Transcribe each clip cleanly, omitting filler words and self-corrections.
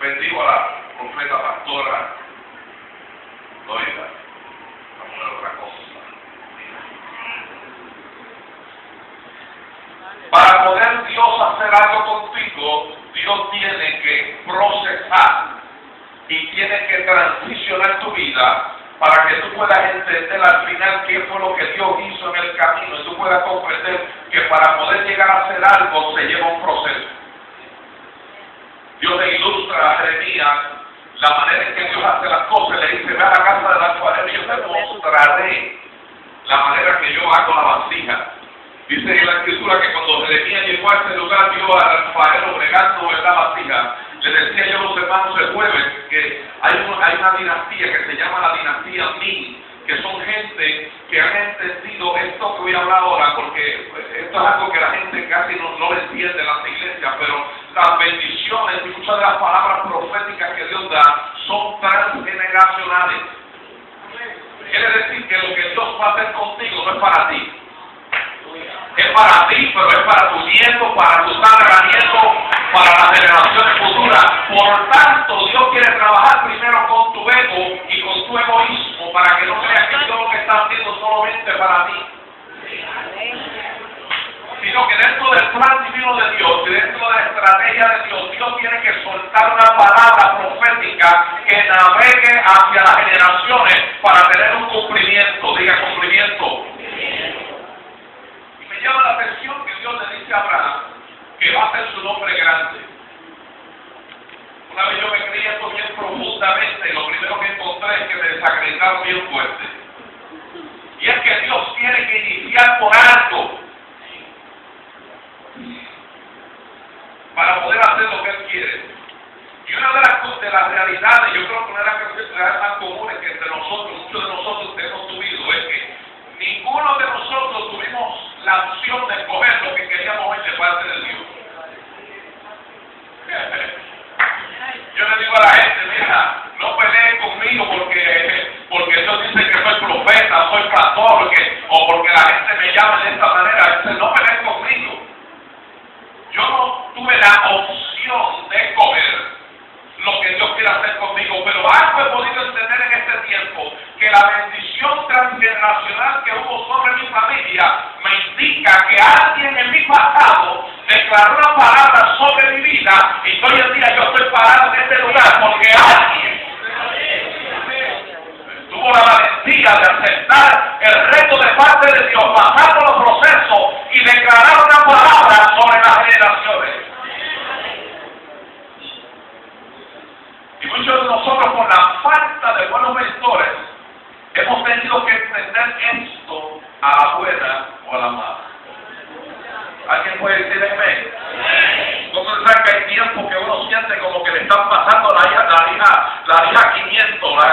Bendigo a la profeta pastora Loida. Vamos a ver otra cosa. Para poder Dios hacer algo contigo, Dios tiene que procesar y tiene que transicionar tu vida para que tú puedas entender al final qué fue lo que Dios hizo en el camino y tú puedas comprender que para poder llegar a hacer algo se lleva un proceso. Dios le ilustra a Jeremías la manera en que Dios hace las cosas. Le dice: ve a la casa del alfarero y yo te mostraré la manera que yo hago la vasija. Dice en la escritura que cuando Jeremías llegó a ese lugar, vio al alfarero bregando en la vasija. Le decía yo a los hermanos el jueves que hay una dinastía que se llama la dinastía Min, que son gente que han entendido esto que voy a hablar ahora, porque esto es algo que la gente casi no entiende en las iglesias, pero las bendiciones y muchas de las palabras proféticas que Dios da son transgeneracionales. Quiere decir que lo que Dios va a hacer contigo no es para ti. Es para ti, pero es para tu nieto, para tu tataranieto, para las generaciones futuras. Por tanto, Dios quiere trabajar primero con tu ego y con tu egoísmo para que no creas que todo lo que está haciendo solamente para ti. Sino que dentro del plan divino de Dios y dentro de la estrategia de Dios, Dios tiene que soltar una palabra profética que navegue hacia las generaciones para tener un cumplimiento. Diga cumplimiento. Me llama la atención que Dios le dice a Abraham que va a hacer su nombre grande. Una vez yo me creí esto bien profundamente y lo primero que encontré es que me desacreditaron bien fuerte. Y es que Dios tiene que iniciar por algo para poder hacer lo que Él quiere. Y una de las realidades, yo creo que una de las realidades más comunes que entre nosotros, muchos de nosotros hemos tenido, es que ninguno de nosotros tuvimos la opción de escoger lo que queríamos hoy de parte de Dios. Yo le digo a la gente: mira, no peleen conmigo porque Dios dice que soy profeta, soy pastor, o porque la gente me llama de esta manera. Dice: no peleen conmigo. Yo no tuve la opción de escoger lo que Dios quiere hacer conmigo, pero algo he podido entender en este tiempo, que la bendición transgeneracional que hubo sobre mi familia me indica que alguien en mi pasado declaró una palabra sobre mi vida y hoy en día yo estoy parado en este lugar porque alguien tuvo la valentía de aceptar el reto de parte de Dios, pasar por los procesos y declarar una palabra sobre las generaciones. Y muchos de nosotros, por la falta de buenos mentores, hemos tenido que entender esto a la buena o a la mala. ¿Alguien puede decir amén? Entonces, ¿sabes que hay tiempo que uno siente como que le están pasando la hija 500,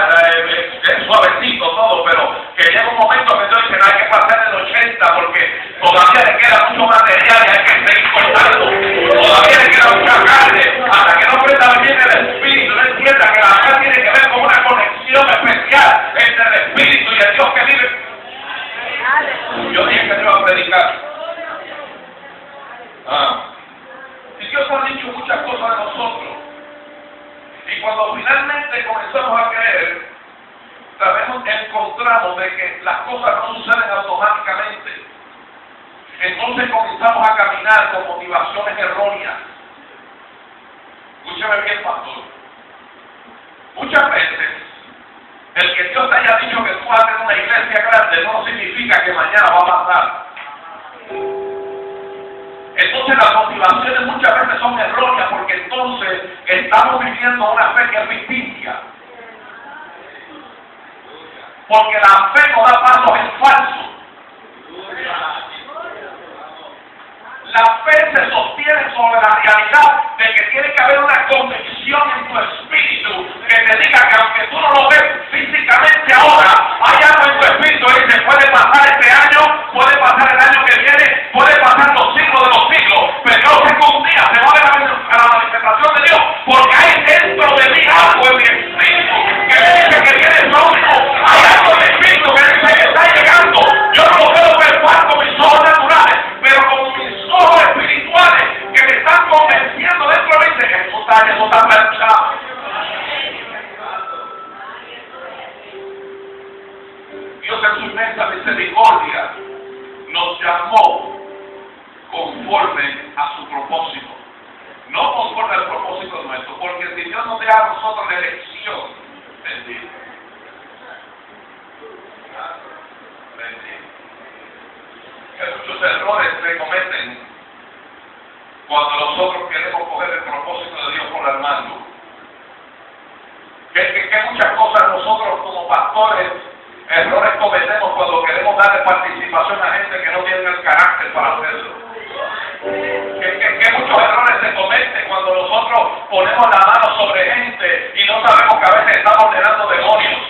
es suavecito todo, pero que llega un momento que Dios dice: no hay que pasar el 80 porque todavía le queda mucho material y hay que seguir cortando. Todavía le queda mucha carne hasta que no prenda bien el espíritu, no entienda que la vida tiene que ver con una conexión especial entre el espíritu y el Dios que vive. Yo dije que no iba a predicar. Y Dios ha dicho muchas cosas de nosotros. Y cuando finalmente comenzamos a creer, encontramos de que las cosas no suceden automáticamente. Entonces comenzamos a caminar con motivaciones erróneas. Escúchame bien, pastor. Muchas veces, el que Dios te haya dicho que tú vas a tener una iglesia grande no significa que mañana va a pasar. Entonces las motivaciones muchas veces son erróneas porque entonces estamos viviendo una fe que es ficticia. Porque la fe no da pasos en falso. La fe se sostiene sobre la realidad de que tiene que haber una convicción en tu espíritu que te diga que aunque tú no lo ves físicamente ahora, hay algo en tu espíritu que dice: puede pasar este año, puede pasar el año que viene, puede pasar los siglos de los siglos, pero yo sé que un día se va a la manifestación de Dios, porque hay dentro de mí algo en mi espíritu que me dice que viene pronto. Hay algo en mi espíritu que dice que está llegando. Yo no lo puedo ver con mis ojos naturales, pero con mis ojos espirituales que me están convenciendo dentro de mí de que eso está planchado. propósito nuestro. Porque si Dios nos deja a nosotros la elección, bendito. Bendito. Que muchos errores se cometen cuando nosotros queremos coger el propósito de Dios por la mano. Que muchas cosas nosotros como pastores, errores cometemos cuando queremos darle participación a gente que no tiene el carácter para hacerlo. Que muchos errores se cometen cuando nosotros ponemos la mano sobre gente y no sabemos que a veces estamos ordenando demonios.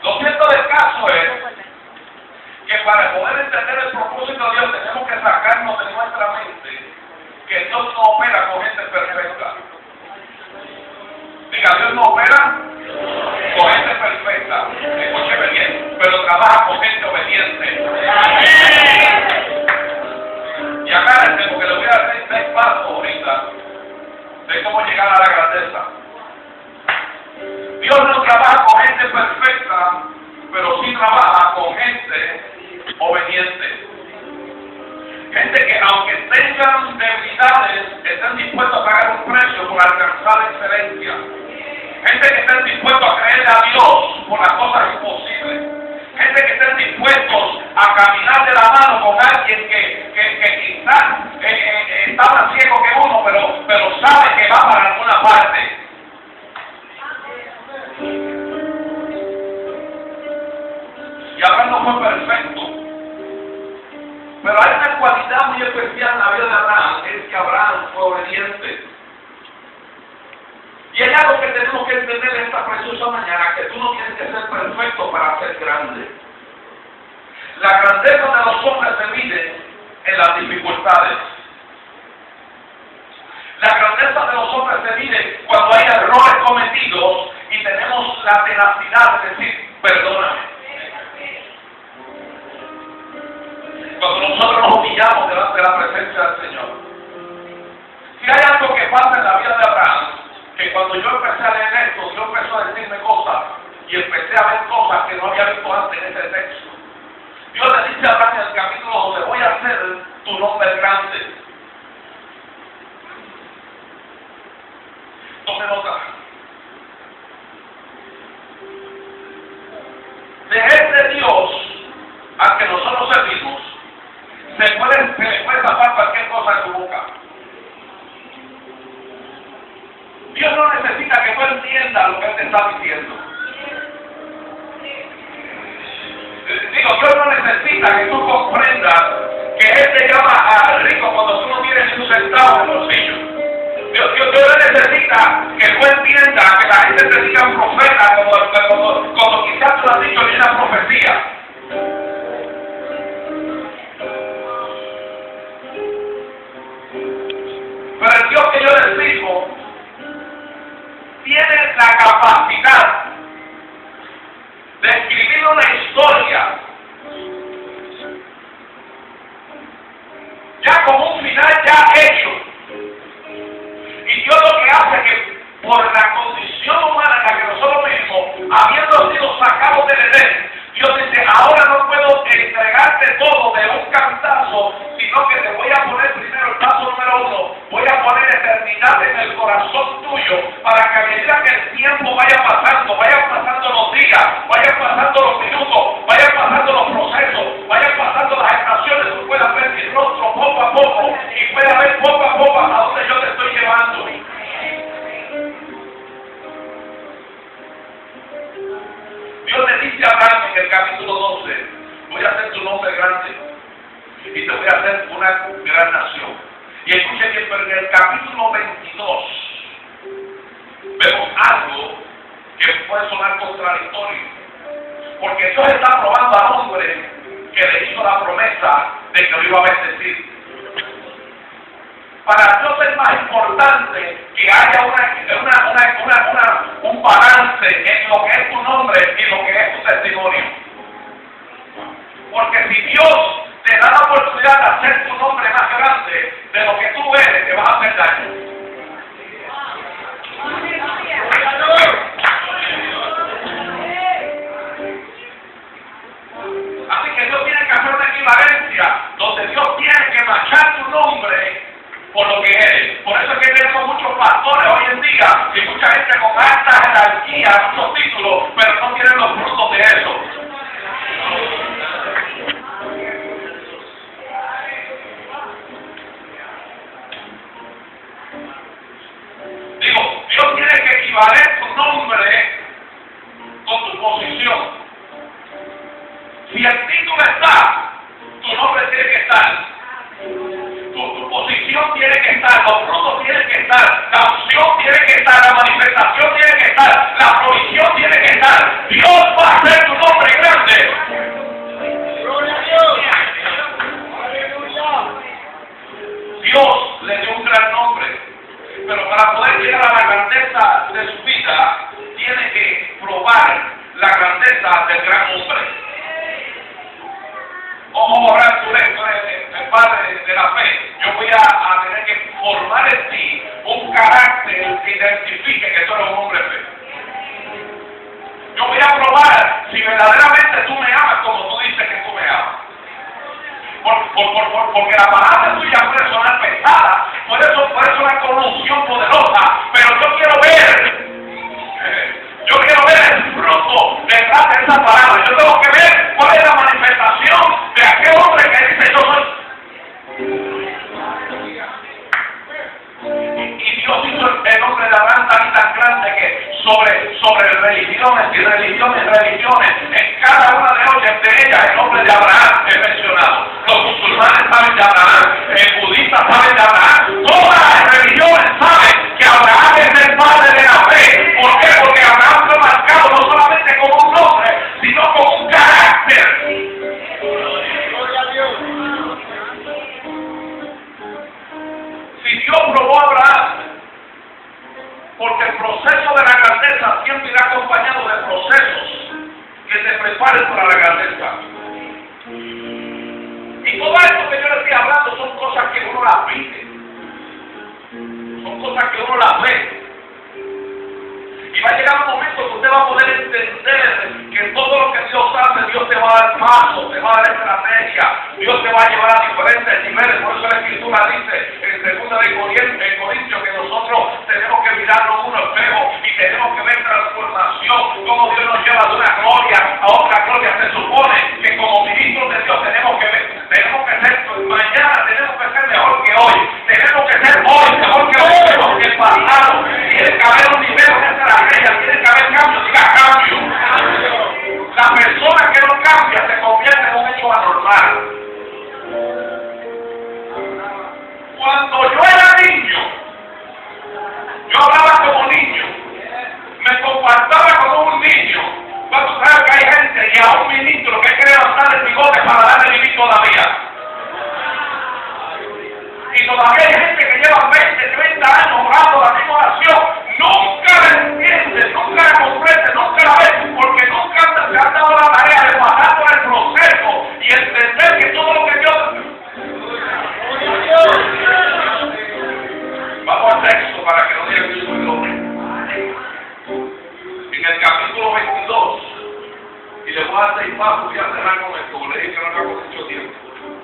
Lo cierto del caso es que para poder entender el propósito de Dios tenemos que sacarnos de nuestra mente que Dios no opera con gente perfecta. Diga, Dios no opera con gente perfecta. Escúcheme bien, pero trabaja con gente obediente. Y agárrense porque le voy a hacer 6 pasos ahorita de cómo llegar a la grandeza. Dios no trabaja con gente perfecta, pero sí trabaja con gente obediente. Gente que aunque tengan debilidades, estén dispuestos a pagar un precio por alcanzar la excelencia. Gente que estén dispuestos a creerle a Dios por las cosas imposibles. Gente que estén dispuestos a caminar de la mano con alguien que quizás está más ciego que uno, pero sabe que va para alguna parte. Y Abraham no fue perfecto. Pero hay una cualidad muy especial en la vida de Abraham, es que Abraham fue obediente. Y hay algo que tenemos que entender en esta preciosa mañana, que tú no tienes que ser perfecto para ser grande. La grandeza de los hombres se mide en las dificultades. La grandeza de los hombres se mide cuando hay errores cometidos y tenemos la tenacidad de decir, perdóname. Cuando nosotros nos humillamos delante de la presencia del Señor. Si hay algo que pasa en la vida de Abraham, que cuando yo empecé a leer esto, Dios empezó a decirme cosas y empecé a ver cosas que no había visto antes en ese texto. Dios le dice a Abraham en el capítulo 12, voy a hacer tu nombre grande. Tome nota. De este Dios al que nosotros servimos, se le puede tapar cualquier cosa en tu boca. Dios no necesita que tú entiendas lo que Él te está diciendo. Digo, Dios no necesita que tú comprendas que Él te llama a rico cuando tú no tienes ni un centavo en el bolsillo. Dios no necesita que tú entiendas que la gente te diga un profeta cuando quizás tú has dicho ni una profecía. Pero el Dios que yo les digo tiene la capacidad de escribir una historia ya con un final ya hecho. Y Dios lo que hace es que por la condición humana en la que nosotros mismos, habiendo sido sacados del Edén, Dios dice, ahora no puedo entregarte todo de un cantazo, sino que te voy a poner primero el paso número 1, voy a poner eternidad en el corazón tuyo, para que a medida que el tiempo vaya pasando, vayan pasando los días, vayan pasando los minutos, vayan pasando los procesos, vayan pasando las estaciones, tú puedas ver mi rostro poco a poco, y puedas ver poco a poco hasta donde yo te estoy llevando. Dios le dice a Abraham en el capítulo 12, voy a hacer tu nombre grande y te voy a hacer una gran nación. Y escuche bien, pero en el capítulo 22 vemos algo que puede sonar contradictorio, porque Dios está probando al hombre que le hizo la promesa de que lo iba a bendecir. Para Dios es más importante que haya un balance en lo que es tu nombre y lo que es tu testimonio. Porque si Dios te da la oportunidad de hacer tu nombre más grande de lo que tú eres, te vas a hacer daño. remachar tu nombre por lo que eres. Por eso es que tenemos muchos pastores hoy en día y mucha gente con alta jerarquía, muchos títulos, pero no tienen los frutos de eso. Digo, Dios tiene que equivaler tu nombre con tu posición. Si el título está, tu nombre tiene que estar. Tu posición tiene que estar, los frutos tienen que estar, la unción tiene que estar, la manifestación tiene que estar, la provisión tiene que estar. Dios va a hacer tu nombre grande. ¡Gloria a Dios! ¡Aleluya! Dios le dio un gran nombre, pero para poder llegar a la grandeza de su vida, tiene que probar la grandeza del gran hombre. Ahora tú eres el padre de la fe. Yo voy a tener que formar en ti un carácter que identifique que tú eres un hombre de fe. Yo voy a probar si verdaderamente tú me amas como tú dices que tú me amas. Porque la palabra tuya puede sonar pesada, puede sonar con una unción poderosa, pero yo quiero ver el fruto detrás de esa palabra. Yo tengo que ver cuál es la manifestación de aquel hombre que dice yo soy. Y Dios hizo el nombre de Abraham tan grande que sobre religiones y religiones, en cada una de ellas el nombre de Abraham es mencionado. Los musulmanes saben de Abraham, el budista sabe de Abraham, todas las religiones saben que Abraham es el padre de la fe. ¿Por qué? Porque Abraham fue marcado no solamente como un nombre, sino como un carácter. Gloria a Dios. Si Dios probó a Abraham, porque el proceso de la grandeza siempre irá acompañado de procesos que te preparen para la grandeza. Y todo esto que yo le estoy hablando son cosas que uno las vive, son cosas que uno las ve. Y va a llegar un momento que usted va a poder entender que todo lo que Dios hace, Dios te va a dar pasos, te va a dar estrategia, Dios te va a llevar a diferentes niveles. Por eso la Escritura dice en 2 de Corintios que nosotros tenemos que mirarnos en un espejo y tenemos que ver transformación, cómo Dios nos lleva de una gloria a otra gloria. Se supone que como ministros de Dios tenemos que ser, mañana tenemos que ser mejor que hoy, tenemos que ser hoy mejor que hoy, mejor que el pasado. Tiene que haber un nivel de estrategia, tiene que haber cambio, diga cambio. La persona que no cambia se convierte en un hecho anormal. Cuando yo era niño, yo hablaba como niño, me comportaba como un niño. Cuando sabes que hay gente y a un ministro que quiere levantar el bigote para darle vivir todavía. Y todavía hay gente que lleva 20, 30 años orando la misma oración. Nunca la entiende, nunca la comprende, nunca la ve, porque nunca se han dado la tarea de pasar por el proceso y entender que todo lo que Dios... Vamos al texto para que no digan que yo soy hombre. En el capítulo 22, y le voy a dar 6 pasos, voy a cerrar con esto.